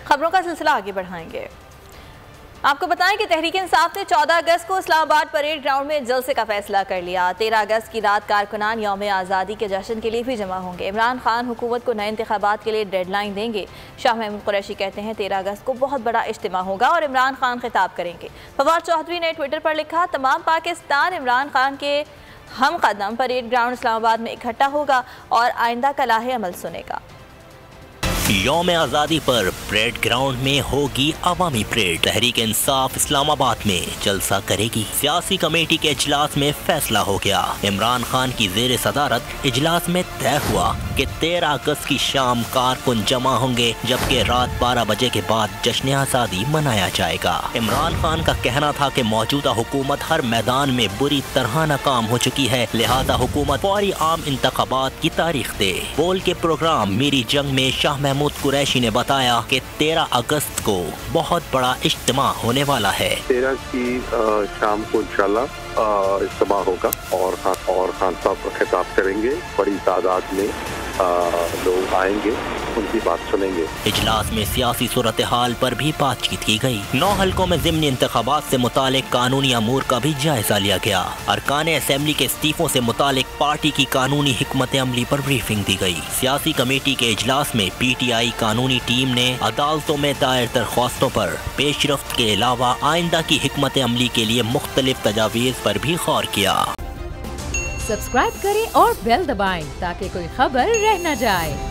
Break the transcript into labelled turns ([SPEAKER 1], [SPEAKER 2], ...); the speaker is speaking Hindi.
[SPEAKER 1] खबरों का सिलसिला आगे बढ़ाएंगे। आपको बताएं कि तहरीक इंसाफ ने 14 अगस्त को इस्लामाबाद परेड ग्राउंड में जलसे का फैसला कर लिया। 13 अगस्त की रात कारकुनान यौम आज़ादी के जश्न के लिए भी जमा होंगे। इमरान खान हुकूमत को नए इंतखाबात के लिए डेडलाइन देंगे। शाह महमूद कुरैशी कहते हैं 13 अगस्त को बहुत बड़ा इज्तिमा होगा और इमरान खान खिताब करेंगे। फवाद चौधरी ने ट्विटर पर लिखा, तमाम पाकिस्तान इमरान खान के हम कदम परेड ग्राउंड इस्लामाबाद में इकट्ठा होगा और आइंदा का लाहे अमल सुनेगा।
[SPEAKER 2] यौम आज़ादी पर परेड ग्राउंड में होगी अवामी परेड। तहरीक इंसाफ इस्लामाबाद में जलसा करेगी। सियासी कमेटी के इजलास में फैसला हो गया। इमरान खान की जेर सदारत इजलास में तय हुआ कि 13 अगस्त की शाम कारकुन जमा होंगे, जबकि रात 12 बजे के बाद जश्न आज़ादी मनाया जाएगा। इमरान खान का कहना था कि मौजूदा हुकूमत हर मैदान में बुरी तरह नाकाम हो चुकी है, लिहाजा हुकूमत फौरी आम इंतखाबात की तारीख दे। बोल के प्रोग्राम मेरी जंग में शाह महमूद कुरैशी ने बताया कि 13 अगस्त को बहुत बड़ा इज्तिमा होने वाला है।
[SPEAKER 3] 13 की शाम को इंशाल्लाह इज्तिमा होगा और खान साहब खिताब करेंगे। बड़ी तादाद में लोग आएंगे, उनकी बात सुनेंगे।
[SPEAKER 2] इजलास में सियासी सूरत हाल पर भी बातचीत की गई। 9 हलकों में ज़िमनी इंतखाबात से मुतालिक कानूनी अमूर का भी जायजा लिया गया। अरकान असेंबली के इस्तीफों से मुतालिक पार्टी की कानूनी हिकमत अमली पर ब्रीफिंग दी गई। सियासी कमेटी के इजलास में PTI कानूनी टीम ने अदालतों में दायर दरख्वास्तों पर पेशरफ्त के अलावा आइंदा की हिकमत अमली के लिए मुख्तलिफ तजावीज़ पर भी गौर किया।
[SPEAKER 4] सब्सक्राइब करें और बेल दबाएं ताकि कोई खबर रह न जाए।